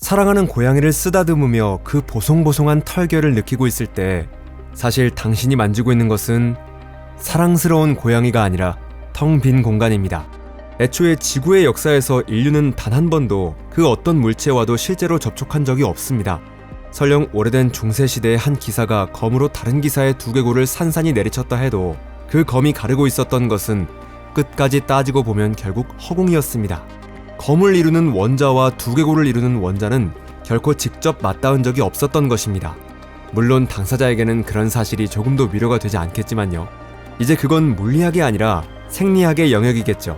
사랑하는 고양이를 쓰다듬으며 그 보송보송한 털결을 느끼고 있을 때 사실 당신이 만지고 있는 것은 사랑스러운 고양이가 아니라 텅 빈 공간입니다. 애초에 지구의 역사에서 인류는 단 한 번도 그 어떤 물체와도 실제로 접촉한 적이 없습니다. 설령 오래된 중세시대의 한 기사가 검으로 다른 기사의 두개골을 산산히 내리쳤다 해도 그 검이 가르고 있었던 것은 끝까지 따지고 보면 결국 허공이었습니다. 검을 이루는 원자와 두개골을 이루는 원자는 결코 직접 맞닿은 적이 없었던 것입니다. 물론 당사자에게는 그런 사실이 조금도 위로가 되지 않겠지만요. 이제 그건 물리학이 아니라 생리학의 영역이겠죠.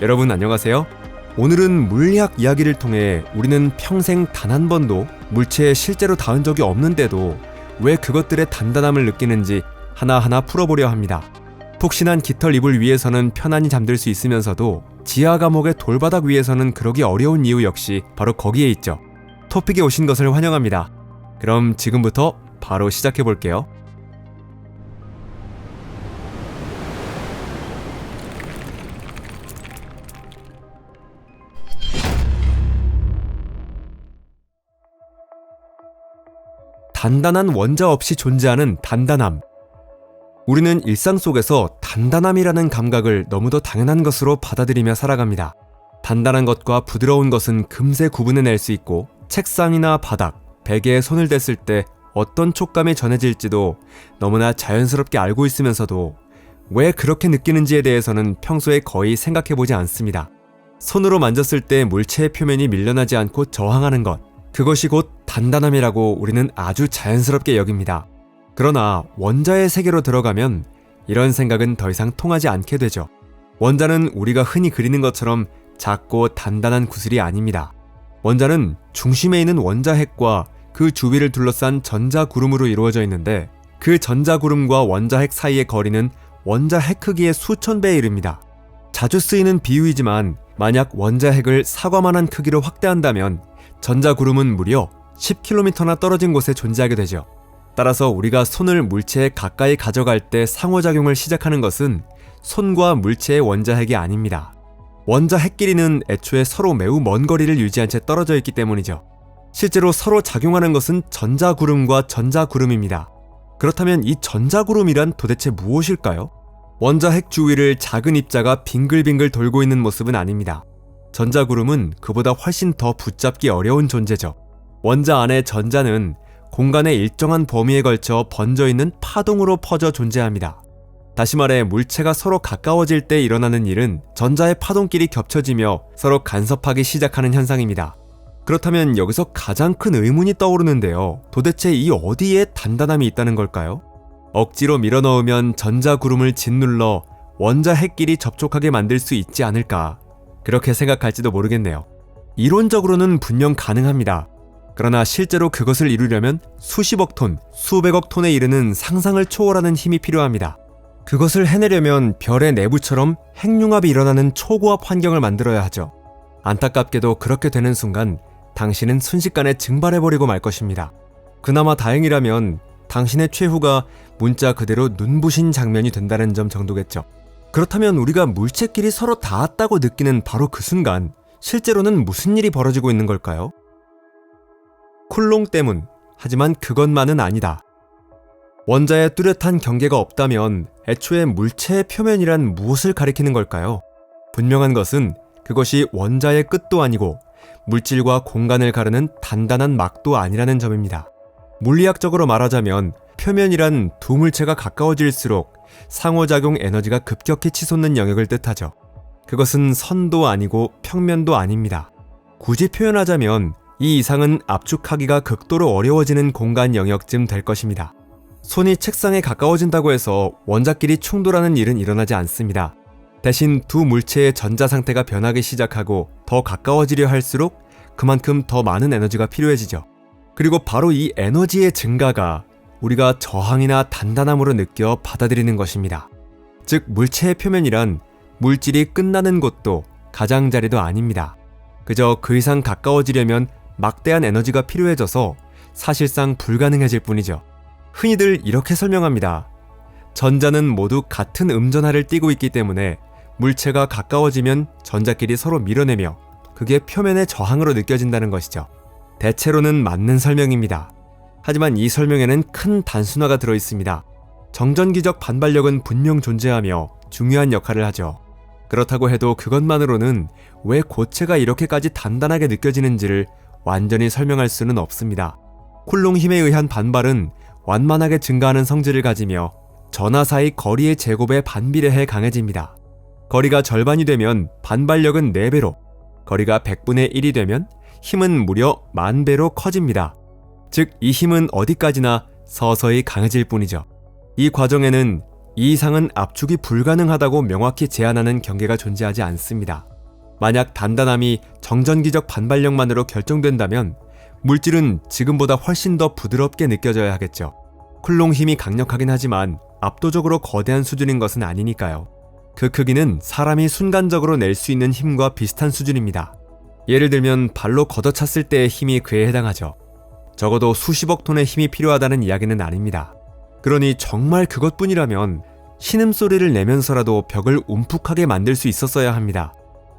여러분 안녕하세요. 오늘은 물리학 이야기를 통해 우리는 평생 단 한 번도 물체에 실제로 닿은 적이 없는데도 왜 그것들의 단단함을 느끼는지 하나하나 풀어보려 합니다. 푹신한 깃털 이불 위에서는 편안히 잠들 수 있으면서도 지하 감옥의 돌바닥 위에서는 그러기 어려운 이유 역시 바로 거기에 있죠. 토픽에 오신 것을 환영합니다. 그럼 지금부터 바로 시작해볼게요. 단단한 원자 없이 존재하는 단단함. 우리는 일상 속에서 단단함이라는 감각을 너무도 당연한 것으로 받아들이며 살아갑니다. 단단한 것과 부드러운 것은 금세 구분해낼 수 있고 책상이나 바닥, 베개에 손을 댔을 때 어떤 촉감이 전해질지도 너무나 자연스럽게 알고 있으면서도 왜 그렇게 느끼는지에 대해서는 평소에 거의 생각해보지 않습니다. 손으로 만졌을 때 물체의 표면이 밀려나지 않고 저항하는 것, 그것이 곧 단단함이라고 우리는 아주 자연스럽게 여깁니다. 그러나 원자의 세계로 들어가면 이런 생각은 더 이상 통하지 않게 되죠. 원자는 우리가 흔히 그리는 것처럼 작고 단단한 구슬이 아닙니다. 원자는 중심에 있는 원자핵과 그 주위를 둘러싼 전자구름으로 이루어져 있는데 그 전자구름과 원자핵 사이의 거리는 원자핵 크기의 수천 배에 이릅니다. 자주 쓰이는 비유이지만 만약 원자핵을 사과만한 크기로 확대한다면 전자구름은 무려 10km나 떨어진 곳에 존재하게 되죠. 따라서 우리가 손을 물체에 가까이 가져갈 때 상호작용을 시작하는 것은 손과 물체의 원자핵이 아닙니다. 원자핵 끼리는 애초에 서로 매우 먼 거리를 유지한 채 떨어져 있기 때문이죠. 실제로 서로 작용하는 것은 전자구름과 전자구름입니다. 그렇다면 이 전자구름이란 도대체 무엇일까요? 원자핵 주위를 작은 입자가 빙글빙글 돌고 있는 모습은 아닙니다. 전자구름은 그보다 훨씬 더 붙잡기 어려운 존재죠. 원자 안의 전자는 공간의 일정한 범위에 걸쳐 번져있는 파동으로 퍼져 존재합니다. 다시 말해 물체가 서로 가까워질 때 일어나는 일은 전자의 파동끼리 겹쳐지며 서로 간섭하기 시작하는 현상입니다. 그렇다면 여기서 가장 큰 의문이 떠오르는데요. 도대체 이 어디에 단단함이 있다는 걸까요? 억지로 밀어넣으면 전자구름을 짓눌러 원자핵끼리 접촉하게 만들 수 있지 않을까? 그렇게 생각할지도 모르겠네요. 이론적으로는 분명 가능합니다. 그러나 실제로 그것을 이루려면 수십억 톤, 수백억 톤에 이르는 상상을 초월하는 힘이 필요합니다. 그것을 해내려면 별의 내부처럼 핵융합이 일어나는 초고압 환경을 만들어야 하죠. 안타깝게도 그렇게 되는 순간 당신은 순식간에 증발해버리고 말 것입니다. 그나마 다행이라면 당신의 최후가 문자 그대로 눈부신 장면이 된다는 점 정도겠죠. 그렇다면 우리가 물체끼리 서로 닿았다고 느끼는 바로 그 순간 실제로는 무슨 일이 벌어지고 있는 걸까요? 쿨롱 때문, 하지만 그것만은 아니다. 원자의 뚜렷한 경계가 없다면 애초에 물체의 표면이란 무엇을 가리키는 걸까요? 분명한 것은 그것이 원자의 끝도 아니고 물질과 공간을 가르는 단단한 막도 아니라는 점입니다. 물리학적으로 말하자면 표면이란 두 물체가 가까워질수록 상호작용 에너지가 급격히 치솟는 영역을 뜻하죠. 그것은 선도 아니고 평면도 아닙니다. 굳이 표현하자면 이 이상은 압축하기가 극도로 어려워지는 공간 영역쯤 될 것입니다. 손이 책상에 가까워진다고 해서 원자끼리 충돌하는 일은 일어나지 않습니다. 대신 두 물체의 전자 상태가 변하기 시작하고 더 가까워지려 할수록 그만큼 더 많은 에너지가 필요해지죠. 그리고 바로 이 에너지의 증가가 우리가 저항이나 단단함으로 느껴 받아들이는 것입니다. 즉 물체의 표면이란 물질이 끝나는 곳도 가장자리도 아닙니다. 그저 그 이상 가까워지려면 막대한 에너지가 필요해져서 사실상 불가능해질 뿐이죠. 흔히들 이렇게 설명합니다. 전자는 모두 같은 음전하를 띠고 있기 때문에 물체가 가까워지면 전자끼리 서로 밀어내며 그게 표면의 저항으로 느껴진다는 것이죠. 대체로는 맞는 설명입니다. 하지만 이 설명에는 큰 단순화가 들어 있습니다. 정전기적 반발력은 분명 존재하며 중요한 역할을 하죠. 그렇다고 해도 그것만으로는 왜 고체가 이렇게까지 단단하게 느껴지는지를 완전히 설명할 수는 없습니다. 쿨롱 힘에 의한 반발은 완만하게 증가하는 성질을 가지며 전하 사이 거리의 제곱에 반비례해 강해집니다. 거리가 절반이 되면 반발력은 4배로, 거리가 100분의 1이 되면 힘은 무려 10,000배로 커집니다. 즉, 이 힘은 어디까지나 서서히 강해질 뿐이죠. 이 과정에는 이 이상은 압축이 불가능하다고 명확히 제한하는 경계가 존재하지 않습니다. 만약 단단함이 정전기적 반발력만으로 결정된다면 물질은 지금보다 훨씬 더 부드럽게 느껴져야 하겠죠. 쿨롱 힘이 강력하긴 하지만 압도적으로 거대한 수준인 것은 아니니까요. 그 크기는 사람이 순간적으로 낼 수 있는 힘과 비슷한 수준입니다. 예를 들면 발로 걷어찼을 때의 힘이 그에 해당하죠. 적어도 수십억 톤의 힘이 필요하다는 이야기는 아닙니다. 그러니 정말 그것뿐이라면 신음소리를 내면서라도 벽을 움푹하게 만들 수 있었어야 합니다.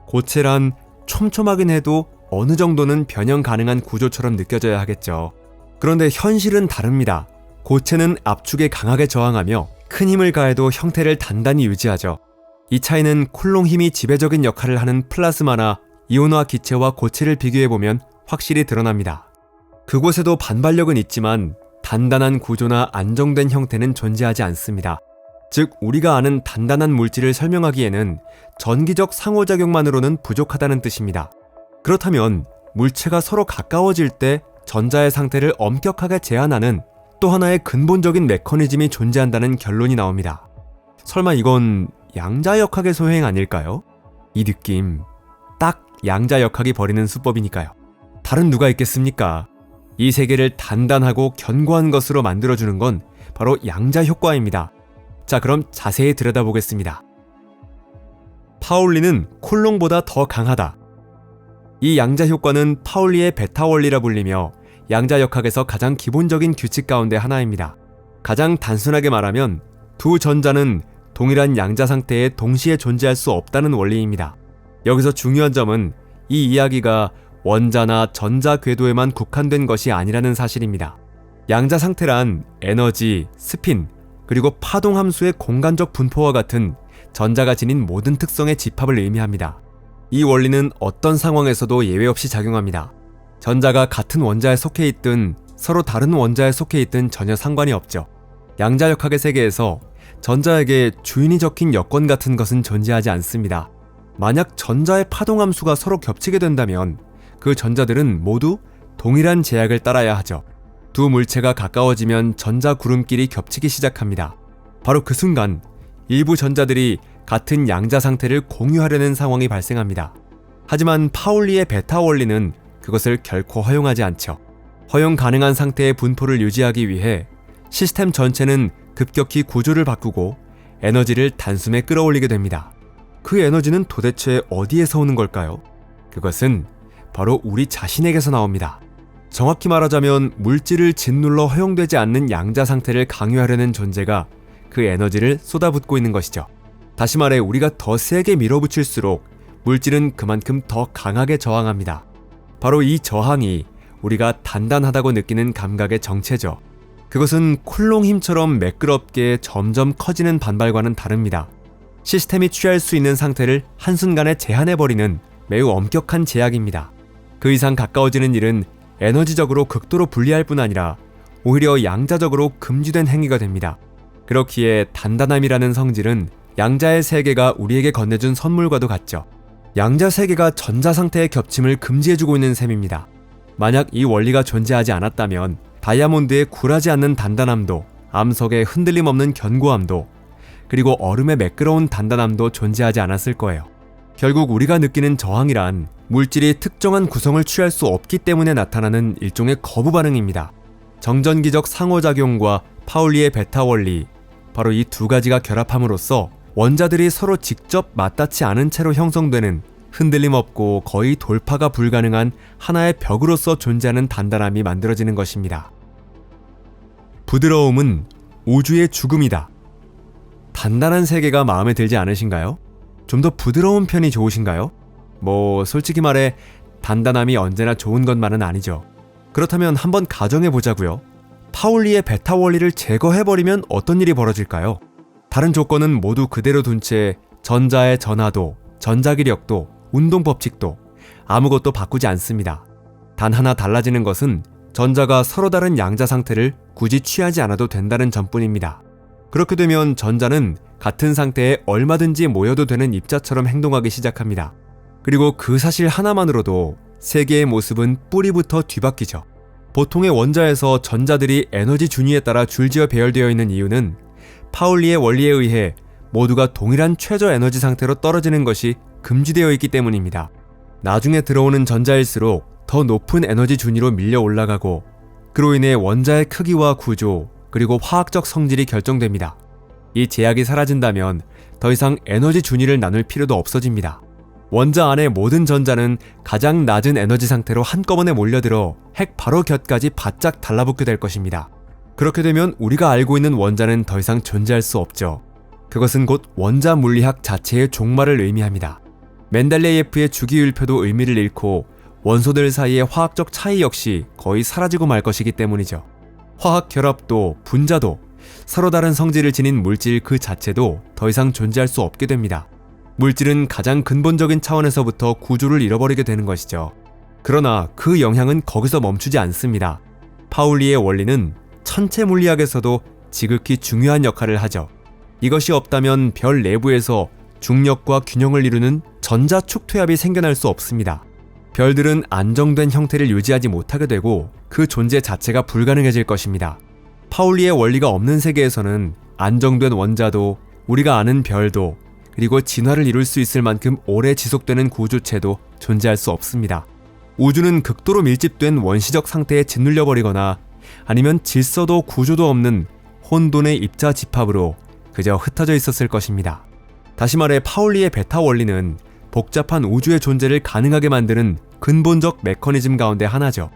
고체란 촘촘하긴 해도 어느 정도는 변형 가능한 구조처럼 느껴져야 하겠죠. 그런데 현실은 다릅니다. 고체는 압축에 강하게 저항하며 큰 힘을 가해도 형태를 단단히 유지하죠. 이 차이는 쿨롱 힘이 지배적인 역할을 하는 플라스마나 이온화 기체와 고체를 비교해보면 확실히 드러납니다. 그곳에도 반발력은 있지만 단단한 구조나 안정된 형태는 존재하지 않습니다. 즉, 우리가 아는 단단한 물질을 설명하기에는 전기적 상호작용만으로는 부족하다는 뜻입니다. 그렇다면 물체가 서로 가까워질 때 전자의 상태를 엄격하게 제한하는 또 하나의 근본적인 메커니즘이 존재한다는 결론이 나옵니다. 설마 이건 양자역학의 소행 아닐까요? 이 느낌, 딱 양자역학이 벌이는 수법이니까요. 다른 누가 있겠습니까? 이 세계를 단단하고 견고한 것으로 만들어주는 건 바로 양자효과입니다. 자, 그럼 자세히 들여다보겠습니다. 파울리는 쿨롱보다 더 강하다. 이 양자효과는 파울리의 베타 원리라 불리며 양자역학에서 가장 기본적인 규칙 가운데 하나입니다. 가장 단순하게 말하면 두 전자는 동일한 양자 상태에 동시에 존재할 수 없다는 원리입니다. 여기서 중요한 점은 이 이야기가 원자나 전자 궤도에만 국한된 것이 아니라는 사실입니다. 양자 상태란 에너지, 스핀, 그리고 파동 함수의 공간적 분포와 같은 전자가 지닌 모든 특성의 집합을 의미합니다. 이 원리는 어떤 상황에서도 예외 없이 작용합니다. 전자가 같은 원자에 속해 있든 서로 다른 원자에 속해 있든 전혀 상관이 없죠. 양자역학의 세계에서 전자에게 주인이 적힌 여건 같은 것은 존재하지 않습니다. 만약 전자의 파동 함수가 서로 겹치게 된다면 그 전자들은 모두 동일한 제약을 따라야 하죠. 두 물체가 가까워지면 전자 구름끼리 겹치기 시작합니다. 바로 그 순간 일부 전자들이 같은 양자 상태를 공유하려는 상황이 발생합니다. 하지만 파울리의 베타 원리는 그것을 결코 허용하지 않죠. 허용 가능한 상태의 분포를 유지하기 위해 시스템 전체는 급격히 구조를 바꾸고 에너지를 단숨에 끌어올리게 됩니다. 그 에너지는 도대체 어디에서 오는 걸까요? 그것은 바로 우리 자신에게서 나옵니다. 정확히 말하자면 물질을 짓눌러 허용되지 않는 양자 상태를 강요하려는 존재가 그 에너지를 쏟아붓고 있는 것이죠. 다시 말해 우리가 더 세게 밀어붙일수록 물질은 그만큼 더 강하게 저항합니다. 바로 이 저항이 우리가 단단하다고 느끼는 감각의 정체죠. 그것은 쿨롱 힘처럼 매끄럽게 점점 커지는 반발과는 다릅니다. 시스템이 취할 수 있는 상태를 한순간에 제한해버리는 매우 엄격한 제약입니다. 그 이상 가까워지는 일은 에너지적으로 극도로 불리할 뿐 아니라 오히려 양자적으로 금지된 행위가 됩니다. 그렇기에 단단함이라는 성질은 양자의 세계가 우리에게 건네준 선물과도 같죠. 양자 세계가 전자 상태의 겹침을 금지해주고 있는 셈입니다. 만약 이 원리가 존재하지 않았다면 다이아몬드의 굴하지 않는 단단함도, 암석의 흔들림 없는 견고함도, 그리고 얼음의 매끄러운 단단함도 존재하지 않았을 거예요. 결국 우리가 느끼는 저항이란 물질이 특정한 구성을 취할 수 없기 때문에 나타나는 일종의 거부 반응입니다. 정전기적 상호작용과 파울리의 베타 원리, 바로 이 두 가지가 결합함으로써 원자들이 서로 직접 맞닿지 않은 채로 형성되는 흔들림 없고 거의 돌파가 불가능한 하나의 벽으로서 존재하는 단단함이 만들어지는 것입니다. 부드러움은 우주의 죽음이다. 단단한 세계가 마음에 들지 않으신가요? 좀 더 부드러운 편이 좋으신가요? 솔직히 말해 단단함이 언제나 좋은 것만은 아니죠. 그렇다면 한번 가정해 보자고요. 파울리의 베타 원리를 제거해버리면 어떤 일이 벌어질까요? 다른 조건은 모두 그대로 둔 채 전자의 전하도, 전자기력도, 운동 법칙도 아무것도 바꾸지 않습니다. 단 하나 달라지는 것은 전자가 서로 다른 양자 상태를 굳이 취하지 않아도 된다는 점뿐입니다. 그렇게 되면 전자는 같은 상태에 얼마든지 모여도 되는 입자처럼 행동하기 시작합니다. 그리고 그 사실 하나만으로도 세계의 모습은 뿌리부터 뒤바뀌죠. 보통의 원자에서 전자들이 에너지 준위에 따라 줄지어 배열되어 있는 이유는 파울리의 원리에 의해 모두가 동일한 최저 에너지 상태로 떨어지는 것이 금지되어 있기 때문입니다. 나중에 들어오는 전자일수록 더 높은 에너지 준위로 밀려 올라가고 그로 인해 원자의 크기와 구조 그리고 화학적 성질이 결정됩니다. 이 제약이 사라진다면 더 이상 에너지 준위를 나눌 필요도 없어집니다. 원자 안의 모든 전자는 가장 낮은 에너지 상태로 한꺼번에 몰려들어 핵 바로 곁까지 바짝 달라붙게 될 것입니다. 그렇게 되면 우리가 알고 있는 원자는 더 이상 존재할 수 없죠. 그것은 곧 원자 물리학 자체의 종말을 의미합니다. 멘델레예프의 주기율표도 의미를 잃고 원소들 사이의 화학적 차이 역시 거의 사라지고 말 것이기 때문이죠. 화학 결합도 분자도 서로 다른 성질을 지닌 물질 그 자체도 더 이상 존재할 수 없게 됩니다. 물질은 가장 근본적인 차원에서부터 구조를 잃어버리게 되는 것이죠. 그러나 그 영향은 거기서 멈추지 않습니다. 파울리의 원리는 천체 물리학에서도 지극히 중요한 역할을 하죠. 이것이 없다면 별 내부에서 중력과 균형을 이루는 전자축 퇴합이 생겨날 수 없습니다. 별들은 안정된 형태를 유지하지 못하게 되고 그 존재 자체가 불가능해질 것입니다. 파울리의 원리가 없는 세계에서는 안정된 원자도 우리가 아는 별도 그리고 진화를 이룰 수 있을 만큼 오래 지속되는 구조체도 존재할 수 없습니다. 우주는 극도로 밀집된 원시적 상태에 짓눌려버리거나 아니면 질서도 구조도 없는 혼돈의 입자 집합으로 그저 흩어져 있었을 것입니다. 다시 말해 파울리의 베타 원리는 복잡한 우주의 존재를 가능하게 만드는 근본적 메커니즘 가운데 하나죠.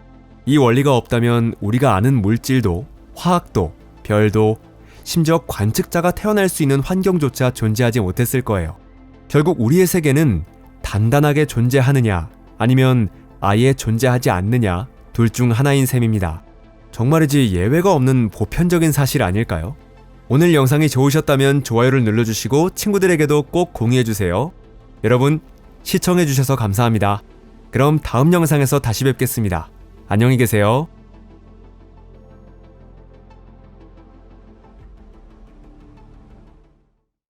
이 원리가 없다면 우리가 아는 물질도, 화학도, 별도, 심지어 관측자가 태어날 수 있는 환경조차 존재하지 못했을 거예요. 결국 우리의 세계는 단단하게 존재하느냐 아니면 아예 존재하지 않느냐 둘 중 하나인 셈입니다. 정말이지 예외가 없는 보편적인 사실 아닐까요? 오늘 영상이 좋으셨다면 좋아요를 눌러주시고 친구들에게도 꼭 공유해주세요. 여러분 시청해주셔서 감사합니다. 그럼 다음 영상에서 다시 뵙겠습니다. 안녕히 계세요.